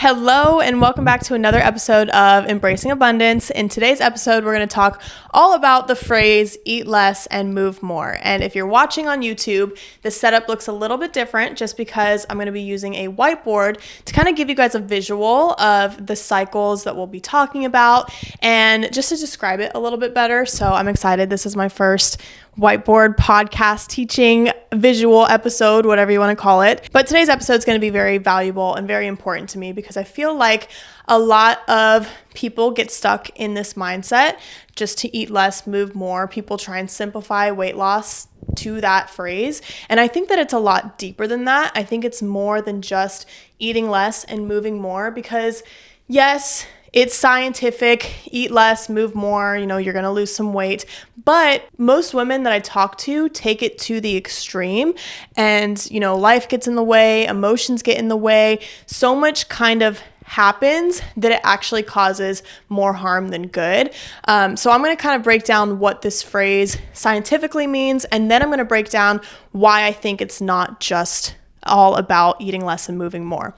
Hello and welcome back to another episode of Embracing Abundance. In today's episode, we're going to talk all about the phrase eat less and move more. And if you're watching on YouTube, the setup looks a little bit different just because I'm going to be using a whiteboard to kind of give you guys a visual of the cycles that we'll be talking about and just to describe it a little bit better. So I'm excited. This is my first whiteboard podcast teaching visual episode, whatever you want to call it. But today's episode is going to be very valuable and very important to me because I feel like a lot of people get stuck in this mindset just to eat less, move more. People try and simplify weight loss to that phrase. And I think that it's a lot deeper than that. I think it's more than just eating less and moving more because yes, it's scientific, eat less, move more, you're going to lose some weight. But most women that I talk to take it to the extreme and, life gets in the way, emotions get in the way. So much kind of happens that it actually causes more harm than good. So I'm going to kind of break down what this phrase scientifically means, and then I'm going to break down why I think it's not just all about eating less and moving more.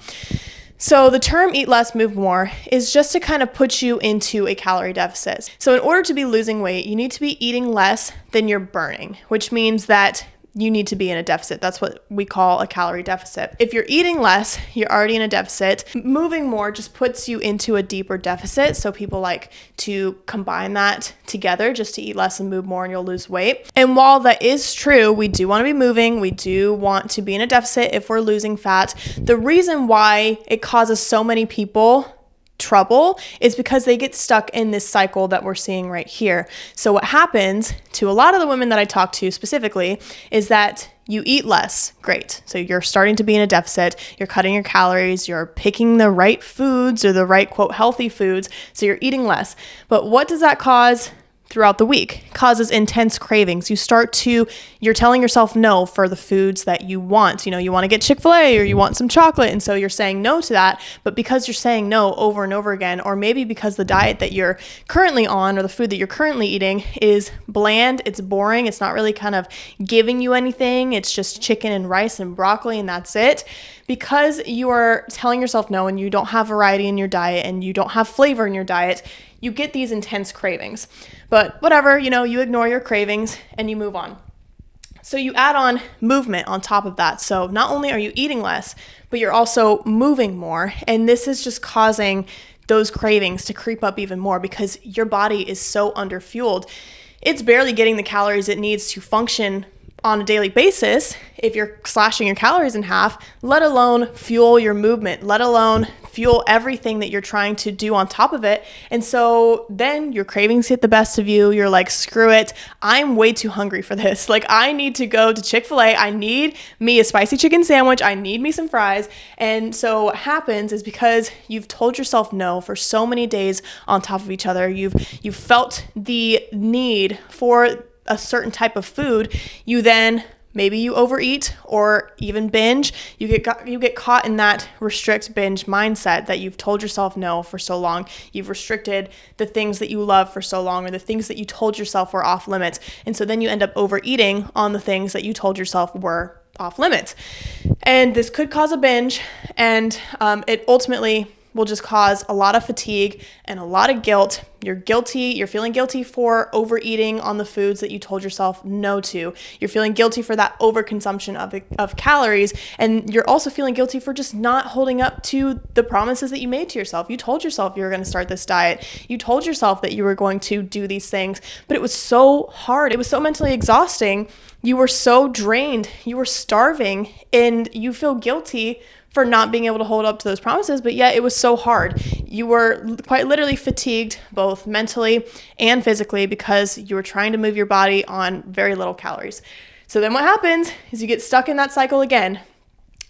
So the term eat less, move more is just to kind of put you into a calorie deficit. So in order to be losing weight, you need to be eating less than you're burning, which means that you need to be in a deficit. That's what we call a calorie deficit. If you're eating less, you're already in a deficit. Moving more just puts you into a deeper deficit. So people like to combine that together just to eat less and move more and you'll lose weight. And while that is true, we do want to be moving. We do want to be in a deficit if we're losing fat. The reason why it causes so many people trouble is because they get stuck in this cycle that we're seeing right here. So what happens to a lot of the women that I talk to specifically is that you eat less. Great. So you're starting to be in a deficit. You're cutting your calories. You're picking the right foods or the right, quote, healthy foods. So you're eating less. But what does that cause throughout the week? It causes intense cravings. You're telling yourself no for the foods that you want. You want to get Chick-fil-A or you want some chocolate. And so you're saying no to that. But because you're saying no over and over again, or maybe because the diet that you're currently on or the food that you're currently eating is bland, it's boring, it's not really kind of giving you anything. It's just chicken and rice and broccoli and that's it. Because you are telling yourself no and you don't have variety in your diet and you don't have flavor in your diet, you get these intense cravings. But whatever, you ignore your cravings and you move on. So you add on movement on top of that. So not only are you eating less, but you're also moving more. And this is just causing those cravings to creep up even more because your body is so underfueled. It's barely getting the calories it needs to function on a daily basis if you're slashing your calories in half, let alone fuel your movement, let alone fuel everything that you're trying to do on top of it. And so then your cravings get the best of you. You're like, screw it. I'm way too hungry for this. Like, I need to go to Chick-fil-A. I need me a spicy chicken sandwich. I need me some fries. And so what happens is because you've told yourself no for so many days on top of each other, you've felt the need for a certain type of food, maybe you overeat or even binge. You get caught in that restrict binge mindset that you've told yourself no for so long. You've restricted the things that you love for so long or the things that you told yourself were off limits. And so then you end up overeating on the things that you told yourself were off limits. And this could cause a binge and it ultimately will just cause a lot of fatigue and a lot of guilt. You're feeling guilty for overeating on the foods that you told yourself no to. You're feeling guilty for that overconsumption of calories. And you're also feeling guilty for just not holding up to the promises that you made to yourself. You told yourself you were going to start this diet. You told yourself that you were going to do these things, but it was so hard. It was so mentally exhausting. You were so drained. You were starving and you feel guilty for not being able to hold up to those promises, but yet it was so hard. You were quite literally fatigued, both mentally and physically, because you were trying to move your body on very little calories. So then what happens is you get stuck in that cycle again.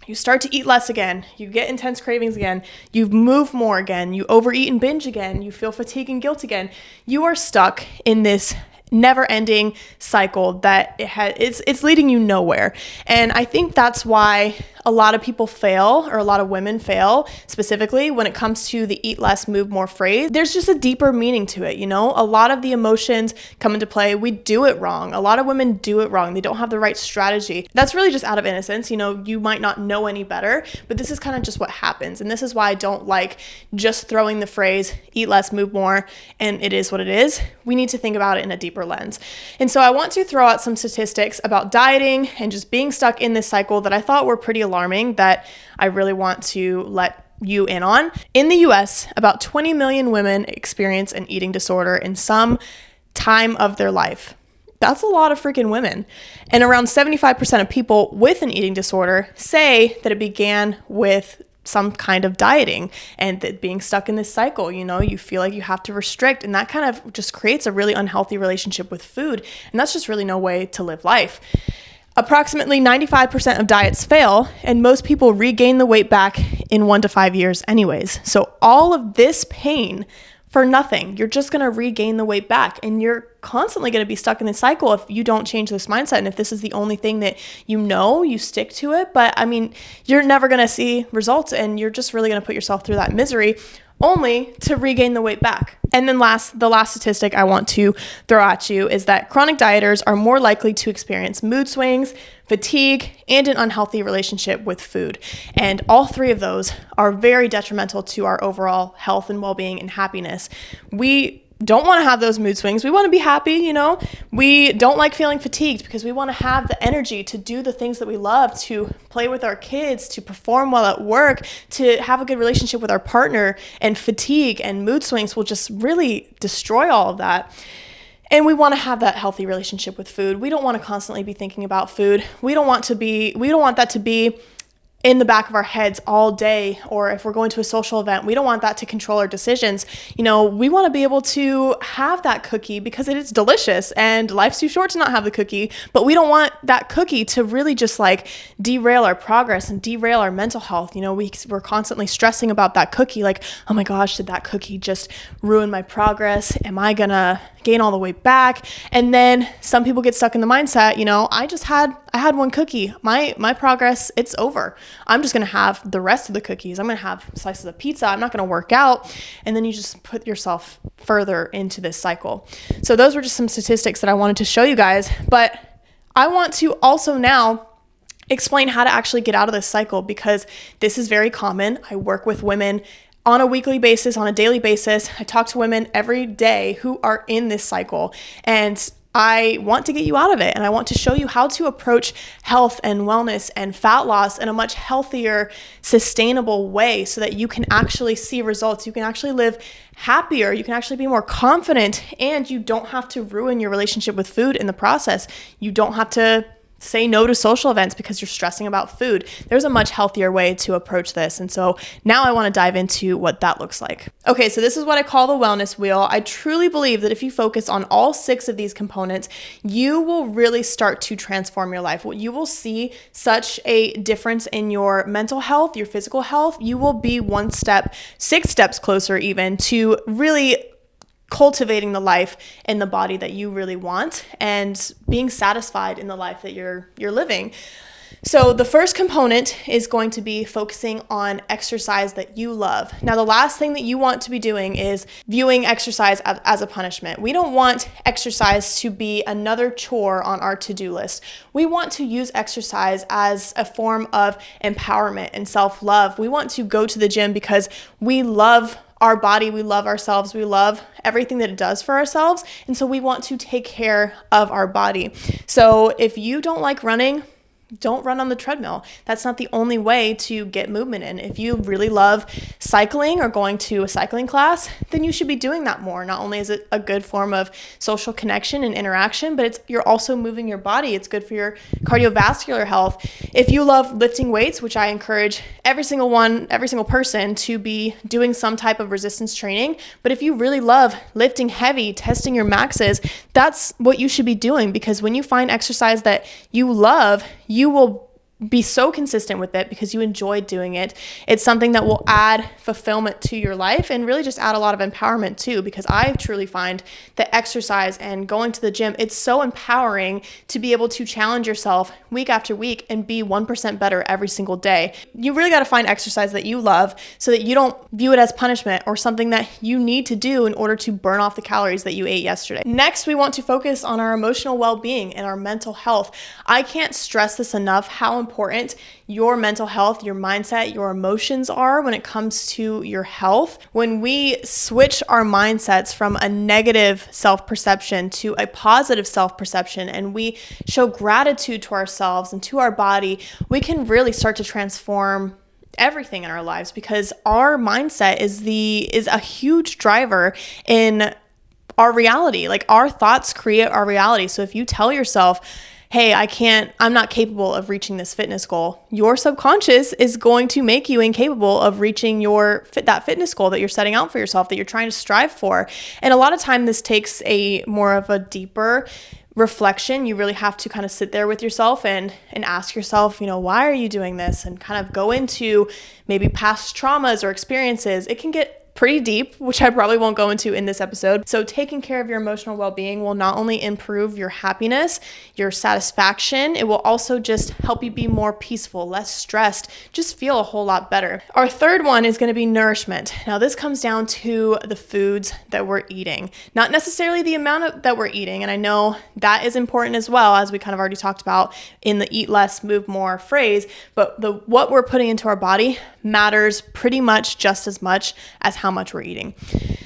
You start to eat less again. You get intense cravings again. You move more again. You overeat and binge again. You feel fatigue and guilt again. You are stuck in this never-ending cycle that it's leading you nowhere. And I think that's why a lot of people fail, or a lot of women fail specifically when it comes to the eat less, move more phrase. There's just a deeper meaning to it. A lot of the emotions come into play. We do it wrong. A lot of women do it wrong. They don't have the right strategy. That's really just out of innocence. You might not know any better, but this is kind of just what happens. And this is why I don't like just throwing the phrase eat less, move more, and it is what it is. We need to think about it in a deeper lens. And so I want to throw out some statistics about dieting and just being stuck in this cycle that I thought were pretty alarming, that I really want to let you in on. In the US, about 20 million women experience an eating disorder in some time of their life. That's a lot of freaking women. And around 75% of people with an eating disorder say that it began with some kind of dieting and that being stuck in this cycle. You feel like you have to restrict, and that kind of just creates a really unhealthy relationship with food. And that's just really no way to live life. Approximately 95% of diets fail, and most people regain the weight back in 1 to 5 years anyways. So all of this pain for nothing. You're just going to regain the weight back, and you're constantly going to be stuck in this cycle if you don't change this mindset. And if this is the only thing that you stick to it. But you're never going to see results, and you're just really going to put yourself through that misery only to regain the weight back. And then the last statistic I want to throw at you is that chronic dieters are more likely to experience mood swings, fatigue, and an unhealthy relationship with food. And all three of those are very detrimental to our overall health and well-being and happiness. We don't want to have those mood swings. We want to be happy, We don't like feeling fatigued because we want to have the energy to do the things that we love, to play with our kids, to perform well at work, to have a good relationship with our partner. And fatigue and mood swings will just really destroy all of that. And we want to have that healthy relationship with food. We don't want to constantly be thinking about food. We don't want that to be in the back of our heads all day, or if we're going to a social event, we don't want that to control our decisions. We want to be able to have that cookie because it is delicious, and life's too short to not have the cookie, but we don't want that cookie to really just derail our progress and derail our mental health. We're constantly stressing about that cookie, oh my gosh, did that cookie just ruin my progress? Am I gonna gain all the way back? And then some people get stuck in the mindset, I had one cookie, my progress, it's over. I'm just going to have the rest of the cookies. I'm going to have slices of pizza. I'm not going to work out. And then you just put yourself further into this cycle. So those were just some statistics that I wanted to show you guys. But I want to also now explain how to actually get out of this cycle, because this is very common. I work with women on a weekly basis, on a daily basis. I talk to women every day who are in this cycle, and I want to get you out of it, and I want to show you how to approach health and wellness and fat loss in a much healthier, sustainable way, so that you can actually see results. You can actually live happier. You can actually be more confident, and you don't have to ruin your relationship with food in the process. You don't have to say no to social events because you're stressing about food. There's a much healthier way to approach this. And so now I want to dive into what that looks like. Okay, so this is what I call the wellness wheel. I truly believe that if you focus on all 6 of these components, you will really start to transform your life. You will see such a difference in your mental health, your physical health. You will be 6 steps closer even to really cultivating the life and the body that you really want, and being satisfied in the life that you're living. So the first component is going to be focusing on exercise that you love. Now, the last thing that you want to be doing is viewing exercise as a punishment. We don't want exercise to be another chore on our to-do list. We want to use exercise as a form of empowerment and self-love. We want to go to the gym because we love our body, we love ourselves, we love everything that it does for ourselves. And so we want to take care of our body. So if you don't like running, don't run on the treadmill. That's not the only way to get movement in. If you really love cycling or going to a cycling class, then you should be doing that more. Not only is it a good form of social connection and interaction, but you're also moving your body. It's good for your cardiovascular health. If you love lifting weights, which I encourage every single person to be doing some type of resistance training, but if you really love lifting heavy, testing your maxes, that's what you should be doing, because when you find exercise that you love, you will be so consistent with it because you enjoy doing it. It's something that will add fulfillment to your life and really just add a lot of empowerment too, because I truly find that exercise and going to the gym, it's so empowering to be able to challenge yourself week after week and be 1% better every single day. You really got to find exercise that you love so that you don't view it as punishment or something that you need to do in order to burn off the calories that you ate yesterday. Next, we want to focus on our emotional well-being and our mental health. I can't stress this enough, how important your mental health, your mindset, your emotions are when it comes to your health. When we switch our mindsets from a negative self-perception to a positive self-perception and we show gratitude to ourselves and to our body, we can really start to transform everything in our lives, because our mindset is a huge driver in our reality. Like, our thoughts create our reality. So if you tell yourself, hey, I'm not capable of reaching this fitness goal, your subconscious is going to make you incapable of reaching that fitness goal that you're setting out for yourself, that you're trying to strive for. And a lot of time this takes a more of a deeper reflection. You really have to kind of sit there with yourself and ask yourself, why are you doing this? And kind of go into maybe past traumas or experiences. It can get pretty deep, which I probably won't go into in this episode. So taking care of your emotional well-being will not only improve your happiness, your satisfaction, it will also just help you be more peaceful, less stressed, just feel a whole lot better. Our third one is going to be nourishment. Now, this comes down to the foods that we're eating, not necessarily the amount that we're eating. And I know that is important as well, as we kind of already talked about in the eat less, move more phrase, but what we're putting into our body matters pretty much just as much as how much we're eating.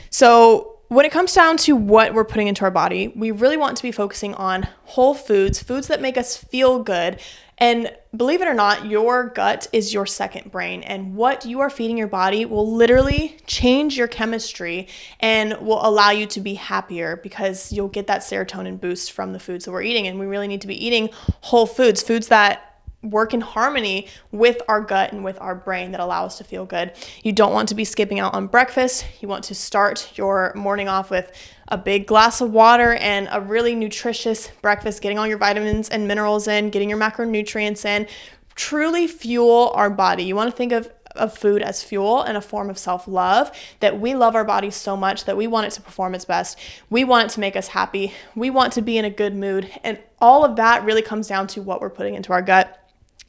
So when it comes down to what we're putting into our body, we really want to be focusing on whole foods that make us feel good. And believe it or not, your gut is your second brain, and what you are feeding your body will literally change your chemistry and will allow you to be happier, because you'll get that serotonin boost from the foods that we're eating. And we really need to be eating whole foods that work in harmony with our gut and with our brain, that allow us to feel good. You don't want to be skipping out on breakfast. You want to start your morning off with a big glass of water and a really nutritious breakfast, getting all your vitamins and minerals in, getting your macronutrients in, truly fuel our body. You want to think of food as fuel and a form of self-love, that we love our bodies so much that we want it to perform its best. We want it to make us happy. We want to be in a good mood. And all of that really comes down to what we're putting into our gut.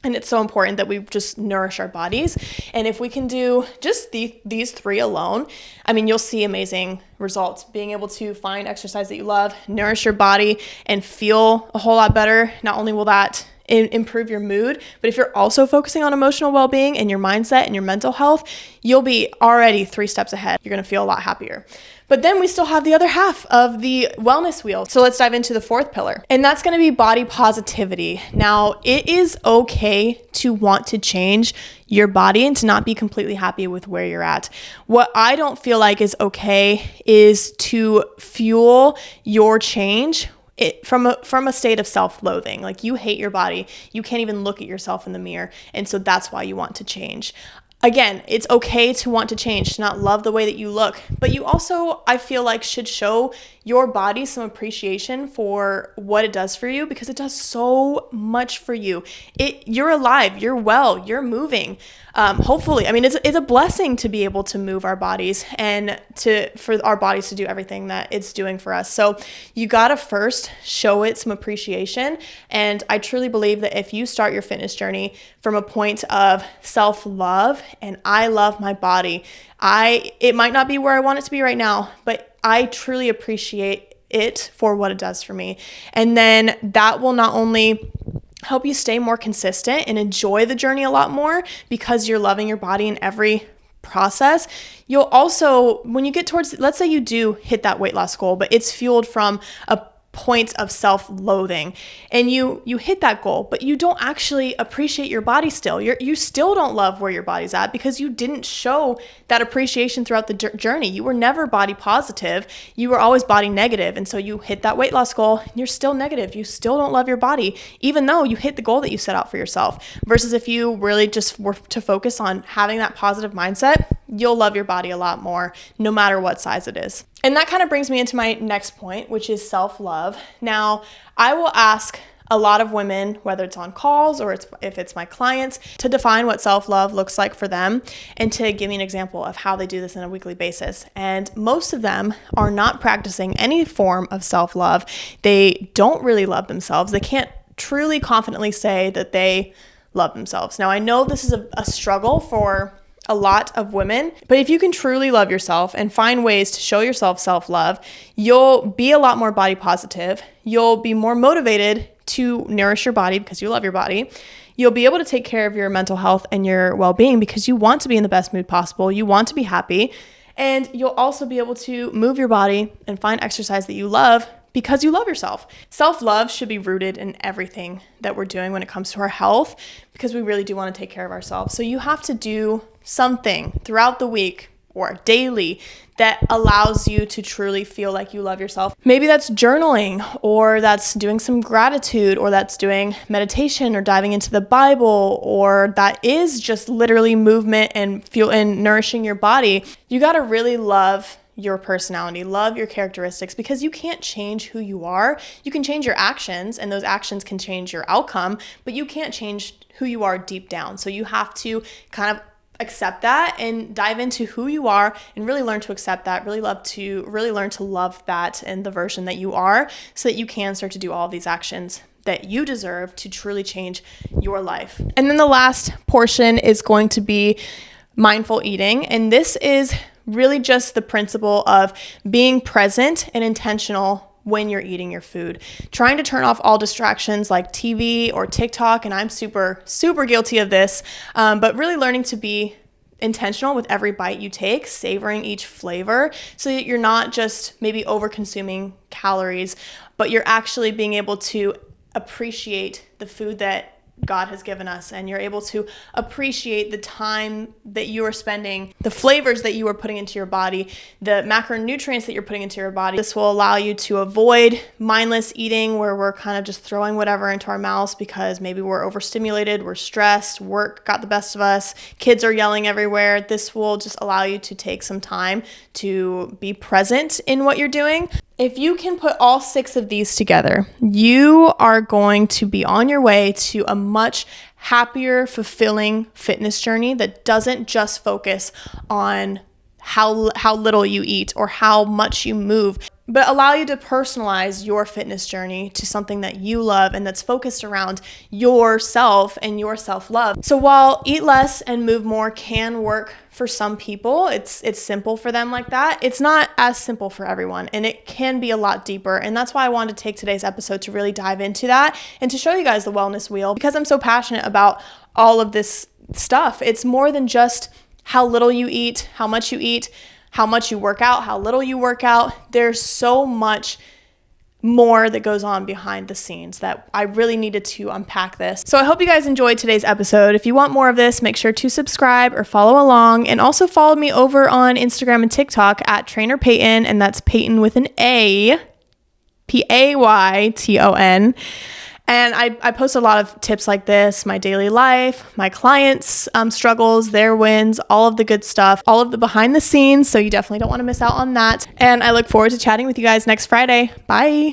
And it's so important that we just nourish our bodies. And if we can do just these three alone, you'll see amazing results. Being able to find exercise that you love, nourish your body, and feel a whole lot better. Not only will that improve your mood, but if you're also focusing on emotional well-being and your mindset and your mental health, you'll be already 3 steps ahead. You're going to feel a lot happier. But then we still have the other half of the wellness wheel. So let's dive into the fourth pillar, and that's going to be body positivity. Now, it is okay to want to change your body and to not be completely happy with where you're at. What I don't feel like is okay is to fuel your change from a state of self-loathing. Like, you hate your body. You can't even look at yourself in the mirror. And so that's why you want to change. Again, it's okay to want to change, to not love the way that you look, but you also, I feel like, should show your body some appreciation for what it does for you, because it does so much for you. You're alive, you're well, you're moving. Hopefully, it's a blessing to be able to move our bodies and for our bodies to do everything that it's doing for us. So you gotta first show it some appreciation. And I truly believe that if you start your fitness journey from a point of self-love and I love my body, it might not be where I want it to be right now, but I truly appreciate it for what it does for me. And then that will not only help you stay more consistent and enjoy the journey a lot more, because you're loving your body in every process. You'll also, when you get towards, let's say you do hit that weight loss goal, but it's fueled from a point of self-loathing, and you hit that goal, but you don't actually appreciate your body still. You still don't love where your body's at, because you didn't show that appreciation throughout the journey. You were never body positive. You were always body negative. And so you hit that weight loss goal and you're still negative. You still don't love your body, even though you hit the goal that you set out for yourself. Versus if you really just were to focus on having that positive mindset, you'll love your body a lot more, no matter what size it is. And that kind of brings me into my next point, which is self-love. Now, I will ask a lot of women, whether it's on calls or if it's my clients, to define what self-love looks like for them and to give me an example of how they do this on a weekly basis. And most of them are not practicing any form of self-love. They don't really love themselves. They can't truly confidently say that they love themselves. Now, I know this is a struggle for a lot of women, but if you can truly love yourself and find ways to show yourself self-love, you'll be a lot more body positive. You'll be more motivated to nourish your body because you love your body. You'll be able to take care of your mental health and your well-being because you want to be in the best mood possible. You want to be happy. And you'll also be able to move your body and find exercise that you love because you love yourself. Self-love should be rooted in everything that we're doing when it comes to our health because we really do want to take care of ourselves. So you have to do something throughout the week or daily that allows you to truly feel like you love yourself. Maybe that's journaling, or that's doing some gratitude, or that's doing meditation or diving into the Bible, or that is just literally movement and nourishing your body. You got to really love your personality, love your characteristics, because you can't change who you are. You can change your actions, and those actions can change your outcome, but you can't change who you are deep down. So you have to kind of accept that and dive into who you are and really learn to accept that, really learn to love that and the version that you are, so that you can start to do all of these actions that you deserve to truly change your life. And then the last portion is going to be mindful eating. And this is really just the principle of being present and intentional when you're eating your food, trying to turn off all distractions like TV or TikTok. And I'm super, super guilty of this, but really learning to be intentional with every bite you take, savoring each flavor so that you're not just maybe over consuming calories, but you're actually being able to appreciate the food that God has given us, and you're able to appreciate the time that you are spending, the flavors that you are putting into your body, the macronutrients that you're putting into your body. This will allow you to avoid mindless eating, where we're kind of just throwing whatever into our mouths because maybe we're overstimulated, we're stressed, work got the best of us, kids are yelling everywhere. This will just allow you to take some time to be present in what you're doing. If you can put all 6 of these together, you are going to be on your way to a much happier, fulfilling fitness journey that doesn't just focus on how little you eat or how much you move, but allow you to personalize your fitness journey to something that you love and that's focused around yourself and your self-love. So while eat less and move more can work for some people, it's simple for them like that, it's not as simple for everyone, and it can be a lot deeper. And that's why I wanted to take today's episode to really dive into that and to show you guys the wellness wheel, because I'm so passionate about all of this stuff. It's more than just how little you eat, how much you work out, how little you work out. There's so much more that goes on behind the scenes that I really needed to unpack this. So I hope you guys enjoyed today's episode. If you want more of this, make sure to subscribe or follow along, and also follow me over on Instagram and TikTok at Trainer Payton, and that's Payton with an A, Payton. And I post a lot of tips like this, my daily life, my clients' struggles, their wins, all of the good stuff, all of the behind the scenes. So you definitely don't want to miss out on that. And I look forward to chatting with you guys next Friday. Bye.